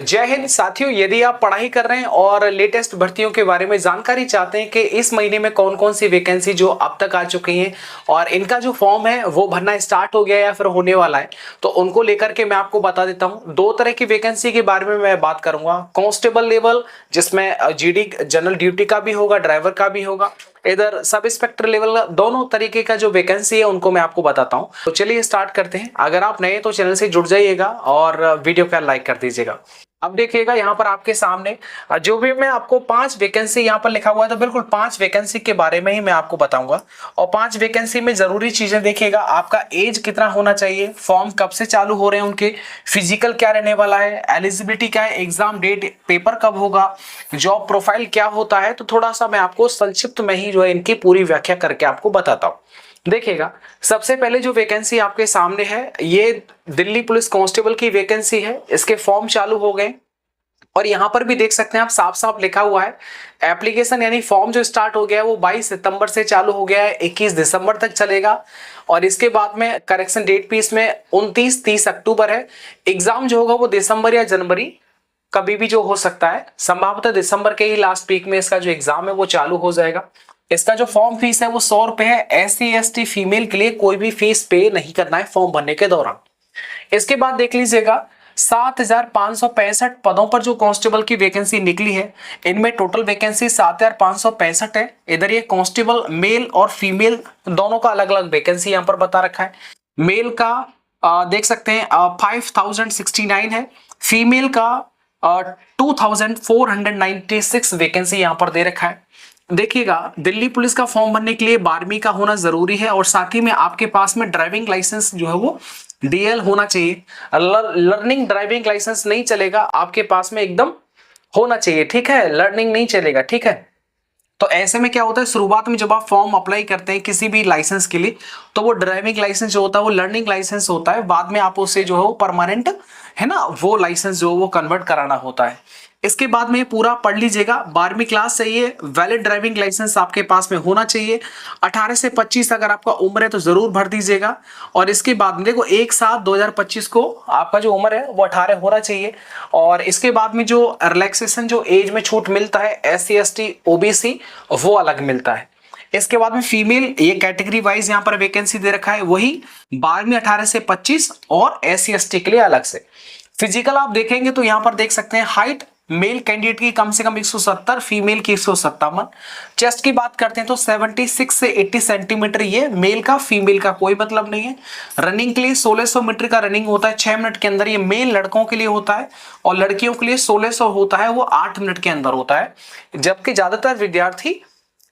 जय हिंद साथियों, यदि आप पढ़ाई कर रहे हैं और लेटेस्ट भर्तियों के बारे में जानकारी चाहते हैं कि इस महीने में कौन कौन सी वैकेंसी जो अब तक आ चुकी हैं और इनका जो फॉर्म है वो भरना स्टार्ट हो गया या फिर होने वाला है, तो उनको लेकर के मैं आपको बता देता हूं। दो तरह की वैकेंसी के बारे में मैं बात करूंगा। कांस्टेबल लेवल, जिसमें जीडी जनरल ड्यूटी का भी होगा, ड्राइवर का भी होगा। इधर सब इंस्पेक्टर लेवल, दोनों तरीके का जो वैकेंसी है उनको मैं आपको बताता हूं। तो चलिए स्टार्ट करते हैं। अगर आप नए तो चैनल से जुड़ जाइएगा और वीडियो को लाइक कर दीजिएगा। अब देखिएगा यहाँ पर आपके सामने जो भी मैं आपको 5 वैकेंसी यहाँ पर लिखा हुआ है, तो बिल्कुल 5 वैकेंसी के बारे में ही मैं आपको बताऊंगा। और 5 वैकेंसी में जरूरी चीजें देखिएगा, आपका एज कितना होना चाहिए, फॉर्म कब से चालू हो रहे हैं उनके, फिजिकल क्या रहने वाला है, एलिजिबिलिटी क्या है, एग्जाम डेट, पेपर कब होगा, जॉब प्रोफाइल क्या होता है। तो थोड़ा सा मैं आपको संक्षिप्त में ही जो है इनकी पूरी व्याख्या करके आपको बताता हूँ। देखिएगा, सबसे पहले जो वैकेंसी आपके सामने है ये दिल्ली पुलिस कांस्टेबल की वैकेंसी है। इसके फॉर्म चालू हो गए और यहां पर भी देख सकते हैं आप, साफ साफ लिखा हुआ है एप्लीकेशन यानी फॉर्म जो स्टार्ट हो गया है वो 22 सितंबर से चालू हो गया है, 21 दिसंबर तक चलेगा। और इसके बाद में करेक्शन डेट भी इसमें 29-30 अक्टूबर है। एग्जाम जो होगा वो दिसंबर या जनवरी कभी भी जो हो सकता है, संभवतः दिसंबर के ही लास्ट वीक में इसका जो एग्जाम है वो चालू हो जाएगा। इसका जो फॉर्म फीस है वो 100 रुपए है। SC ST फीमेल के लिए कोई भी फीस पे नहीं करना है फॉर्म भरने के दौरान। इसके बाद देख लीजिएगा, 7,565 पदों पर जो कांस्टेबल की वैकेंसी निकली है, इनमें टोटल वैकेंसी 7,565 है। इधर ये कांस्टेबल मेल और फीमेल दोनों का अलग अलग वैकेंसी यहाँ पर बता रखा है। मेल का देख सकते हैं 5,069 है, फीमेल का 2,496 वैकेंसी यहाँ पर दे रखा है। देखिएगा, दिल्ली पुलिस का फॉर्म भरने के लिए 12वीं का होना जरूरी है और साथ ही में आपके पास में ड्राइविंग लाइसेंस जो है वो DL होना चाहिए। लर्निंग ड्राइविंग लाइसेंस नहीं चलेगा, आपके पास में एकदम होना चाहिए, ठीक है। लर्निंग नहीं चलेगा, ठीक है। तो ऐसे में क्या होता है, शुरुआत में जब आप फॉर्म अप्लाई करते हैं किसी भी लाइसेंस के लिए, तो वो ड्राइविंग लाइसेंस जो होता है वो लर्निंग लाइसेंस होता है। बाद में आप उसे जो है वो परमानेंट है ना, वो लाइसेंस जो वो कन्वर्ट कराना होता है। इसके बाद में पूरा पढ़ लीजिएगा, 12वीं क्लास चाहिए, वैलिड ड्राइविंग लाइसेंस आपके पास में होना चाहिए। 18 से 25 अगर आपका उम्र है तो जरूर भर दीजिएगा। और इसके बाद में देखो 1/7/2025 को आपका जो उम्र है वो 18 होना चाहिए। और इसके बाद में जो रिलैक्सेशन जो एज में छूट मिलता है SC ST OBC वो अलग मिलता है। इसके बाद में फीमेल, ये कैटेगरी वाइज यहाँ पर वैकेंसी दे रखा है, वही 12वीं 18 से 25 और SC ST के लिए अलग से। फिजिकल आप देखेंगे तो यहाँ पर देख सकते हैं, हाइट मेल कैंडिडेट की कम से कम 170, फीमेल की 157। चेस्ट की बात करते हैं तो 76 से 80 सेंटीमीटर, ये मेल का, फीमेल का कोई मतलब नहीं है। रनिंग के लिए 1600 मीटर का रनिंग होता है 6 मिनट के अंदर, ये मेल लड़कों के लिए होता है। और लड़कियों के लिए 1600 होता है, वो 8 मिनट के अंदर होता है। जबकि ज्यादातर विद्यार्थी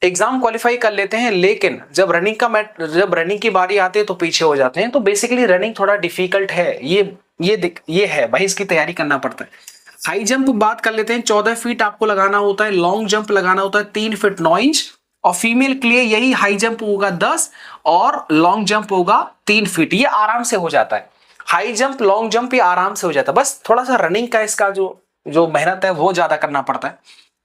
एग्जाम क्वालिफाई कर लेते हैं, लेकिन जब रनिंग की बारी आती है तो पीछे हो जाते हैं। तो बेसिकली रनिंग थोड़ा डिफिकल्ट है, ये है भाई, इसकी तैयारी करना पड़ता है। हाई जंप बात कर लेते हैं, 14 फीट आपको लगाना होता है। लॉन्ग जंप लगाना होता है 3 फीट 9 इंच। और फीमेल के लिए यही हाई जंप होगा 10 और लॉन्ग जंप होगा 3 फीट। ये आराम से हो जाता है, हाई जंप लॉन्ग जंप ये आराम से हो जाता है। बस थोड़ा सा रनिंग का इसका जो मेहनत है वो ज्यादा करना पड़ता है।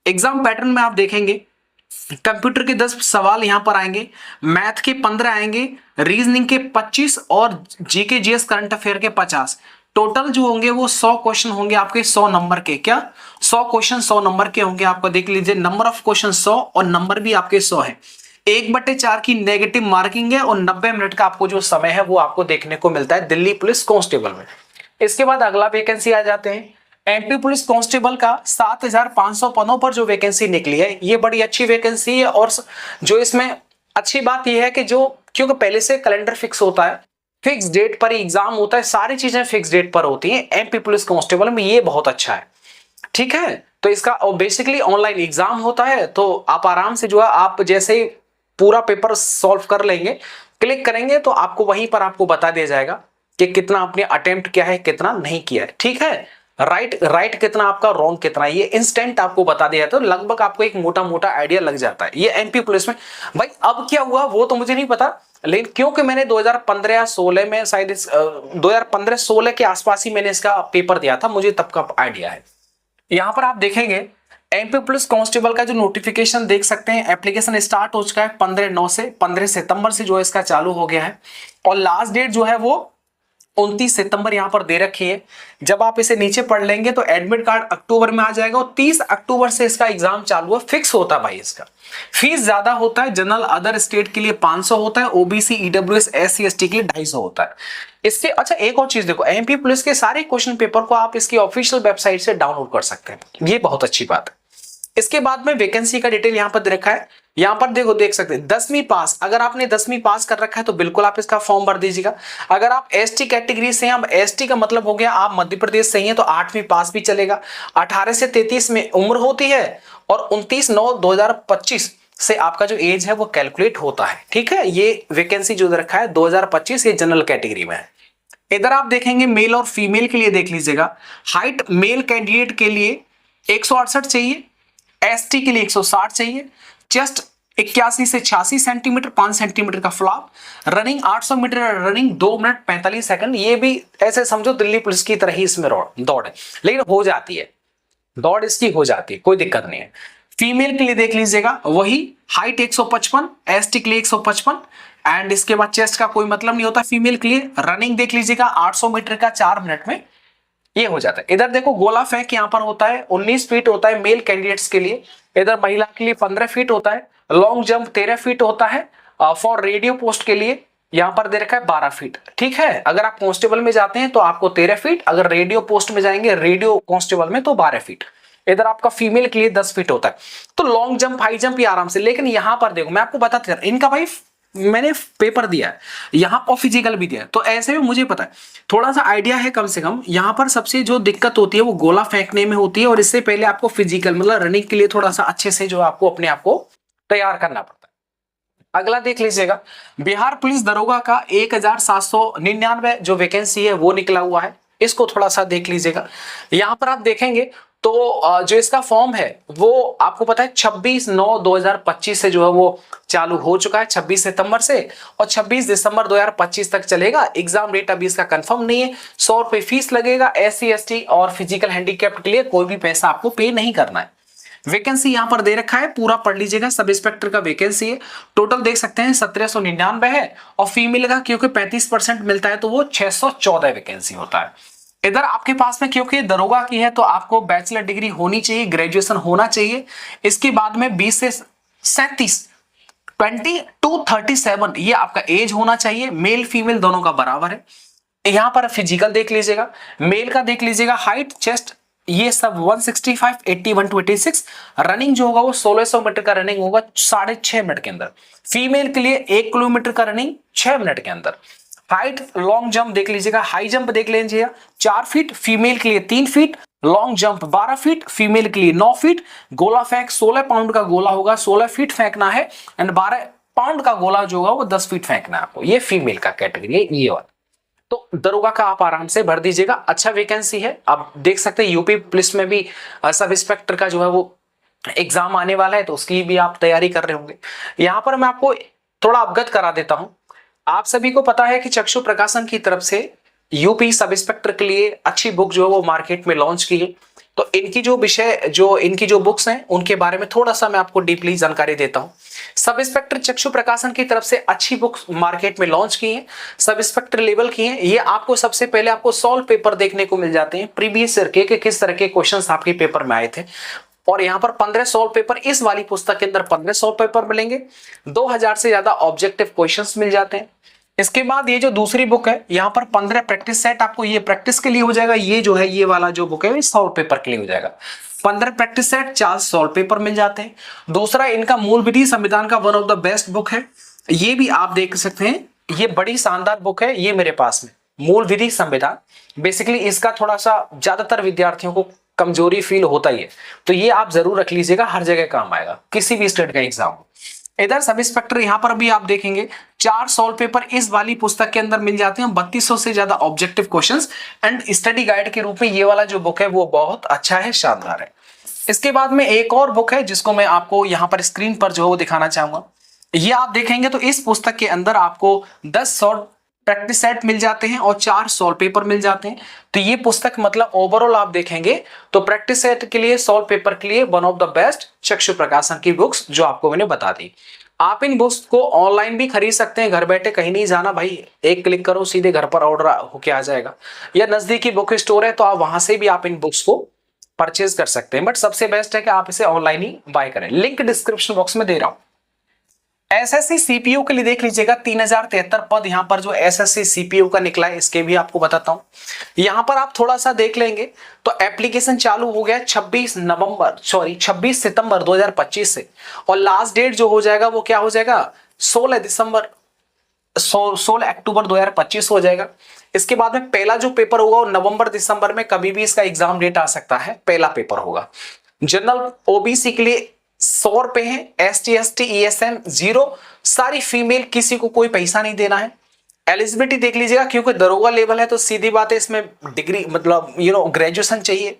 एग्जाम पैटर्न में आप देखेंगे, कंप्यूटर के 10 सवाल यहां पर आएंगे, मैथ के 15 आएंगे, रीजनिंग के 25 और जीके जीएस करंट अफेयर के 50। टोटल जो होंगे वो 100 क्वेश्चन होंगे आपके 100 नंबर के। क्या 100 क्वेश्चन 100 नंबर के होंगे? आपको देख लीजिए, नंबर ऑफ क्वेश्चन 100 और नंबर भी आपके 100 है। 1/4 की नेगेटिव मार्किंग है और 90 मिनट का आपको जो समय है वो आपको देखने को मिलता है दिल्ली पुलिस कांस्टेबल में। इसके बाद अगला वैकेंसी आ जाते हैं, MP पुलिस कांस्टेबल का 7,500 पदों पर जो वैकेंसी निकली है, ये बड़ी अच्छी वैकेंसी है। और जो इसमें अच्छी बात यह है कि जो क्योंकि पहले से कैलेंडर फिक्स होता है, फिक्स डेट पर एग्जाम होता है, सारी चीजें फिक्स डेट पर होती हैं MP पुलिस कांस्टेबल में, ये बहुत अच्छा है, ठीक है। तो इसका बेसिकली ऑनलाइन एग्जाम होता है, तो आप आराम से जो है आप जैसे ही पूरा पेपर सॉल्व कर लेंगे, क्लिक करेंगे तो आपको वहीं पर आपको बता दिया जाएगा कि कितना आपने अटेम्प्ट किया है, कितना नहीं किया है, ठीक है। राइट कितना आपका, रॉन्ग कितना, ये इंस्टेंट आपको बता दिया जाता है। तो लगभग आपको एक मोटा मोटा आइडिया लग जाता है। ये MP पुलिस में भाई अब क्या हुआ वो तो मुझे नहीं पता, लेकिन क्योंकि मैंने 2015 या 16 में शायद 2015-16 के आसपास ही मैंने इसका पेपर दिया था, मुझे तब का आइडिया है। यहां पर आप देखेंगे MP पुलिस कांस्टेबल का जो नोटिफिकेशन देख सकते हैं, एप्लीकेशन स्टार्ट हो चुका है 15 सितंबर से जो है इसका चालू हो गया है। और लास्ट डेट जो है वो 29 सितंबर यहां पर दे रखी है। जब आप इसे नीचे पढ़ लेंगे तो एडमिट कार्ड अक्टूबर में आ जाएगा और 30 अक्टूबर से इसका एग्जाम चालू है। फिक्स होता है भाई, इसका फीस ज्यादा होता है। जनरल अदर स्टेट के लिए 500 होता है, ओबीसी ईडब्ल्यूएस एससी एसटी के लिए 250 होता है। इसके अच्छा एक और चीज देखो, एमपी पुलिस के सारे क्वेश्चन पेपर को आप इसकी ऑफिशियल वेबसाइट से डाउनलोड कर सकते हैं, ये बहुत अच्छी बात है। इसके बाद में वैकेंसी का डिटेल यहां पर दे रखा है। यहां पर देखो देख सकते हैं 10वीं पास, अगर आपने 10वीं पास कर रखा है तो बिल्कुल आप इसका फॉर्म भर दीजिएगा। अगर आप एसटी कैटेगरी से हैं, अब एसटी का मतलब हो गया आप मध्य प्रदेश से ही हैं, तो 8वीं पास भी चलेगा। 18 से 33 में उम्र होती है और 29/9/2025 से आपका जो एज है वो कैलकुलेट होता है। ठीक है, ये वैकेंसी जो रखा है 2025, ये जनरल कैटेगरी में है। इधर आप देखेंगे मेल और फीमेल के लिए देख लीजिएगा। हाइट मेल कैंडिडेट के लिए 168 चाहिए, एसटी के लिए 160 चाहिए। चेस्ट 81 से 86 सेंटीमीटर, 5 सेंटीमीटर का flop. Running 800 metre, running 2 minute 45 second. ये भी ऐसे समझो दिल्ली पुलिस की तरह ही इसमें दौड़ है, लेकिन हो जाती है दौड़, इसकी हो जाती है, कोई दिक्कत नहीं है। फीमेल के लिए देख लीजिएगा वही हाइट 155, एसटी के लिए 155 एंड इसके बाद चेस्ट का कोई मतलब नहीं होता फीमेल के लिए। रनिंग देख लीजिएगा 800 मीटर का 4 मिनट में ये हो जाता है। इधर देखो गोला फेंक यहां पर होता है 19 फीट होता है मेल कैंडिडेट्स के लिए। इधर महिला के लिए 15 फीट होता है। लॉन्ग जंप 13 फीट होता है। फॉर रेडियो पोस्ट के लिए यहां पर दे रखा है 12 फीट। ठीक है, अगर आप कांस्टेबल में जाते हैं तो आपको 13 फीट, अगर रेडियो पोस्ट में जाएंगे रेडियो कांस्टेबल में तो 12 फीट। इधर आपका फीमेल के लिए 10 फीट होता है। तो लॉन्ग जंप हाई जंप ये आराम से, लेकिन यहां पर देखो मैं आपको बताता हूं इनका भाई मैंने पेपर दिया है, यहां पर फिजिकल भी दिया है, तो ऐसे में मुझे पता है थोड़ा सा आइडिया है कम से कम। यहां पर सबसे जो दिक्कत होती है वो गोला फेंकने में होती है और इससे पहले आपको फिजिकल मतलब रनिंग के लिए थोड़ा सा अच्छे से जो आपको अपने आप को तैयार करना पड़ता है। अगला देख लीजिएगा बिहार पुलिस दरोगा का 1799 जो वैकेंसी है वो निकला हुआ है, इसको थोड़ा सा देख लीजिएगा। यहां पर आप देखेंगे तो जो इसका फॉर्म है वो आपको पता है 26/9/2025 से जो है वो चालू हो चुका है, 26 सितंबर से, और 26 दिसंबर 2025 तक चलेगा। एग्जाम डेट अभी इसका कंफर्म नहीं है। 100 रुपए फीस लगेगा। SC ST और फिजिकल हैंडीकैप्ड के लिए कोई भी पैसा आपको पे नहीं करना है। वैकेंसी यहां पर दे रखा है, पूरा पढ़ लीजिएगा। सब इंस्पेक्टर का वैकेंसी है, टोटल देख सकते हैं 1799 है और फीमेल का क्योंकि 35% मिलता है तो वो 614 वैकेंसी होता है। इधर आपके पास में क्योंकि दरोगा की है तो आपको बैचलर डिग्री होनी चाहिए, ग्रेजुएशन होना चाहिए। इसके बाद में 20 से 37 20 to 37 ये आपका एज होना चाहिए। मेल फीमेल दोनों का बराबर है। यहां पर फिजिकल देख लीजिएगा, मेल का देख लीजिएगा हाइट चेस्ट ये सब 165 80 126। रनिंग जो होगा वो 1600 मीटर का रनिंग होगा 6.5 मिनट के अंदर। फीमेल के लिए 1 किलोमीटर का रनिंग 6 मिनट के अंदर। हाइट लॉन्ग जंप देख लीजिएगा, हाई जंप देख लीजिएगा 4 फीट, फीमेल के लिए 3 feet. Long jump 12 feet, female के लिए 9 फीट। गोला फेंक 16 पाउंड का गोला होगा, 16 फीट फेंकना है एंड 12 पाउंड का गोला जो होगा वो 10 फीट फेंकना है आपको। ये फीमेल का कैटेगरी है ये वाला। तो दरोगा का आप आराम से भर दीजिएगा, अच्छा वैकेंसी है। आप देख सकते हैं यूपी पुलिस में भी सब इंस्पेक्टर का जो है वो एग्जाम आने वाला है तो उसकी भी आप तैयारी कर रहे होंगे। यहां पर मैं आपको थोड़ा अवगत करा देता हूं। आप सभी को पता है कि चक्षु प्रकाशन की तरफ से यूपी सब इंस्पेक्टर के लिए अच्छी बुक जो है वो मार्केट में लॉन्च की है। तो इनकी जो विषय जो इनकी जो बुक्स हैं उनके बारे में थोड़ा सा मैं आपको डीपली जानकारी देता हूं। सब इंस्पेक्टर चक्षु प्रकाशन की तरफ से अच्छी बुक्स मार्केट में लॉन्च की हैं, सब इंस्पेक्टर लेवल की हैं। ये आपको सबसे पहले आपको सॉल्व पेपर देखने को मिल जाते हैं प्रीवियस ईयर के किस तरह के क्वेश्चंस आपके पेपर में आए थे। और यहाँ पर 15 सॉल्व पेपर, इस वाली पुस्तक के अंदर 15 सॉल्व पेपर मिलेंगे। 2000 से ज्यादा ऑब्जेक्टिव क्वेश्चंस मिल जाते हैं। इसके बाद ये जो दूसरी बुक है यहाँ पर 15 प्रैक्टिस सेट आपको ये प्रैक्टिस के लिए हो जाएगा। ये जो है ये वाला जो बुक है ये सॉल्व पेपर के लिए हो जाएगा। 15 प्रैक्टिस सेट 4 सॉल्व पेपर मिल जाते हैं। दूसरा इनका मूल विधि संविधान का one of the best book है, ये भी आप देख सकते हैं। ये बड़ी शानदार बुक है, ये मेरे पास में मूल विधि संविधान। बेसिकली इसका थोड़ा सा ज्यादातर विद्यार्थियों को कमजोरी फील होता ही है, तो ये आप जरूर रख लीजिएगा, हर जगह काम आएगा किसी भी स्टेट का एग्जाम। इधर सब इंस्पेक्टर यहां पर भी आप देखेंगे 4 सॉल्व पेपर इस वाली पुस्तक के अंदर मिल जाते हैं। 3200 से ज्यादा objective questions and study guide के रूप में ये वाला जो बुक है वो बहुत अच्छा है, शानदार है। इसके बाद में एक और बुक है जिसको मैं आपको यहाँ पर स्क्रीन पर जो है वो दिखाना चाहूंगा। ये आप देखेंगे तो इस पुस्तक के अंदर आपको 10 सॉल्व प्रैक्टिस सेट मिल जाते हैं और 4 सॉल्व पेपर मिल जाते हैं। तो ये पुस्तक मतलब ओवरऑल आप देखेंगे तो प्रैक्टिस सेट के लिए, सॉल्व पेपर के लिए वन ऑफ द बेस्ट चक्षु प्रकाशन की बुक्स जो आपको मैंने बता दी। आप इन बुक्स को ऑनलाइन भी खरीद सकते हैं, घर बैठे कहीं नहीं जाना भाई, एक क्लिक करो सीधे घर पर ऑर्डर होके आ जाएगा। या नजदीकी बुक स्टोर है तो आप वहां से भी आप इन बुक्स को परचेज कर सकते हैं, बट सबसे बेस्ट है कि आप इसे ऑनलाइन ही बाय करें। लिंक डिस्क्रिप्शन बॉक्स में दे रहा हूं। एसएससी सीपीयू के लिए देख लीजिएगा 3073 पद यहां पर जो एसएससी सीपीयू का निकला है, इसके भी आपको बताता हूं। यहां पर आप थोड़ा सा देख लेंगे तो एप्लीकेशन चालू हो गया 26 सितंबर 2025 से, और लास्ट डेट जो हो जाएगा वो क्या हो जाएगा 16 अक्टूबर 2025 हो जाएगा। इसके बाद में पहला जो पेपर होगा वो नवंबर दिसंबर में कभी भी इसका एग्जाम डेट आ सकता है, पहला पेपर होगा। जनरल ओबीसी के लिए 100 रुपए है, ST ST ESM 0, सारी फीमेल, किसी को कोई पैसा नहीं देना है। एलिजिबिलिटी देख लीजिएगा, क्योंकि दरोगा लेवल है तो सीधी बात है इसमें डिग्री मतलब ग्रेजुएशन चाहिए।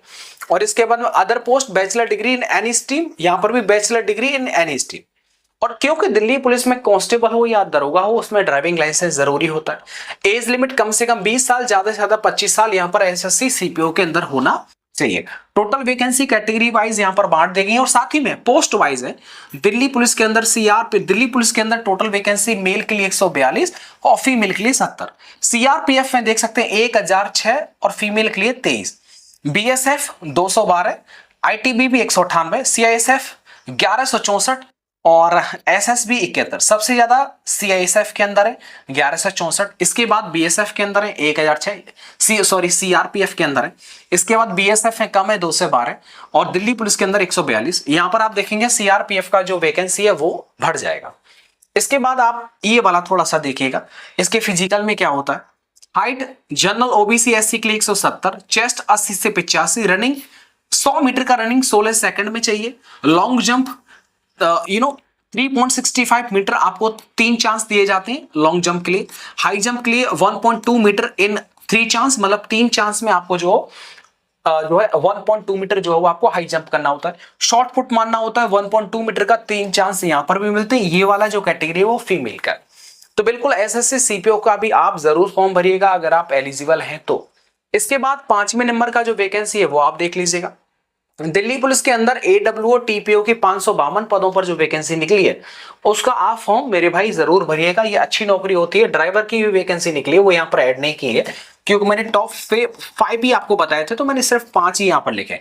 और इसके बाद में other post bachelor degree in any stream, यहां पर भी bachelor degree in any stream. और क्योंकि दिल्ली पुलिस में कांस्टेबल हो या दरोगा हो उसमें ड्राइविंग लाइसेंस जरूरी होता है। एज लिमिट कम से कम 20 साल, ज्यादा से ज्यादा 25 साल यहां पर एसएससी सीपीओ के अंदर होना चाहिए। टोटल वैकेंसी कैटेगरी वाइज यहां पर बांट दी गई है और साथ ही में पोस्ट वाइज है। दिल्ली पुलिस के अंदर दिल्ली पुलिस के अंदर टोटल वैकेंसी मेल के लिए 142 और फीमेल के लिए 70। सीआरपीएफ में देख सकते हैं 1006 और फीमेल के लिए 23। बीएसएफ 212, आईटीबीपी 198, सीआईएसएफ 1164 और एसएसबी 71। सबसे ज्यादा सीआईएसएफ के अंदर है 1164, इसके बाद बीएसएफ के अंदर है 1006, सीआरपीएफ के अंदर है, इसके बाद बीएसएफ में कम है 212 और दिल्ली पुलिस के अंदर 142। यहां पर आप देखेंगे सीआरपीएफ का जो वैकेंसी है वो बढ़ जाएगा। इसके बाद आप ये वाला थोड़ा सा देखिएगा, इसके फिजिकल में क्या होता है। हाइट जनरल ओबीसी एससी के लिए 170, चेस्ट 80 से 85, रनिंग 100 मीटर का रनिंग 16 सेकंड में चाहिए। लॉन्ग जंप 3.65 मीटर आपको 3 चांस दिए जाते हैं लॉन्ग जंप के लिए। हाई जंप के लिए 1.2 मीटर इन 3 चांस, मतलब 3 चांस में आपको जो है 1.2 मीटर जो है वो आपको हाई जंप करना होता है। शॉर्ट पुट मारना होता है 1.2 मीटर का, 3 चांस यहां पर भी मिलते हैं। ये वाला जो कैटेगरी है वो फीमेल का। तो बिल्कुल एसएससी सीपीओ का भी आप जरूर फॉर्म भरिएगा अगर आप एलिजिबल हैं तो। इसके बाद 5वें नंबर का जो वैकेंसी है वो आप देख लीजिएगा। दिल्ली पुलिस के अंदर AWO TPO की 552 पदों पर जो वैकेंसी निकली है उसका आप फॉर्म मेरे भाई जरूर भरिएगा। ये अच्छी नौकरी होती है। ड्राइवर की भी वैकेंसी निकली है, वो यहाँ पर ऐड नहीं की है क्योंकि मैंने टॉप 5 भी आपको बताए थे तो मैंने सिर्फ 5 ही यहाँ पर लिखे।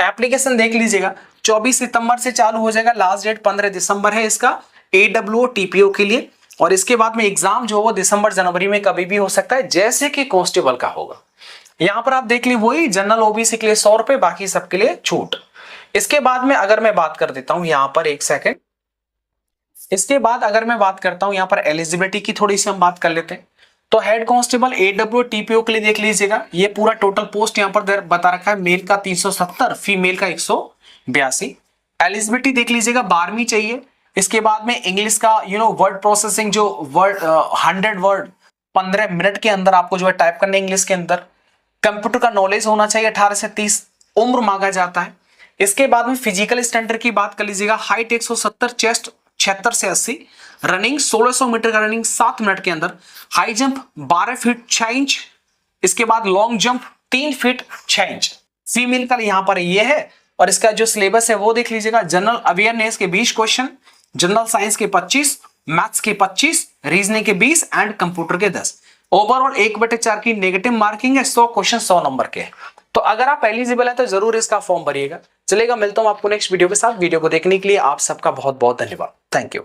एप्लीकेशन देख लीजिएगा 24 सितंबर से चालू हो जाएगा, लास्ट डेट 15 दिसंबर है इसका AWO TPO के लिए। और इसके बाद में एग्जाम जो वो दिसंबर जनवरी में कभी भी हो सकता है, जैसे कि कांस्टेबल का होगा। यहां पर आप देख ली वही जनरल ओबीसी के लिए 100 रुपए, बाकी सबके लिए छूट। इसके बाद में अगर मैं बात कर देता हूं यहां पर एक सेकंड, इसके बाद अगर मैं बात करता हूं यहां पर एलिजिबिलिटी की थोड़ी सी हम बात कर लेते हैं। तो हेड कांस्टेबल AWO TPO के लिए देख लीजिएगा, ये पूरा टोटल पोस्ट यहां पर बता रखा है। मेल का 370, फीमेल का 182। एलिजिबिलिटी देख लीजिएगा 12वीं चाहिए। इसके बाद में इंग्लिश का वर्ड प्रोसेसिंग जो वर्ड 100 वर्ड 15 मिनट के अंदर आपको जो है टाइप करना है इंग्लिश के अंदर। कंप्यूटर का नॉलेज होना चाहिए 18 से 30, उम्र मांगा जाता है। इसके बाद में फिजिकल स्टैंडर्ड की बात कर लीजिएगा, हाइट 170, चेस्ट 76 से 80, रनिंग 1600 मीटर का रनिंग 7 मिनट के अंदर, हाई जंप 12 फीट 6 इंच, इसके बाद long jump 3 feet 6 inch. Female का यहां पर ये है। और इसका जो सिलेबस है वो देख लीजिएगा, जनरल अवेयरनेस के 20 क्वेश्चन, जनरल साइंस के 25, मैथ्स के 25, रीजनिंग के 20 एंड कंप्यूटर के 10। ओवरऑल 1/4 की नेगेटिव मार्किंग है, 100 क्वेश्चन 100 नंबर के। तो अगर आप एलिजिबल है तो जरूर इसका फॉर्म भरिएगा। चलेगा, मिलता हूं आपको नेक्स्ट वीडियो के साथ। वीडियो को देखने के लिए आप सबका बहुत बहुत धन्यवाद। Thank you.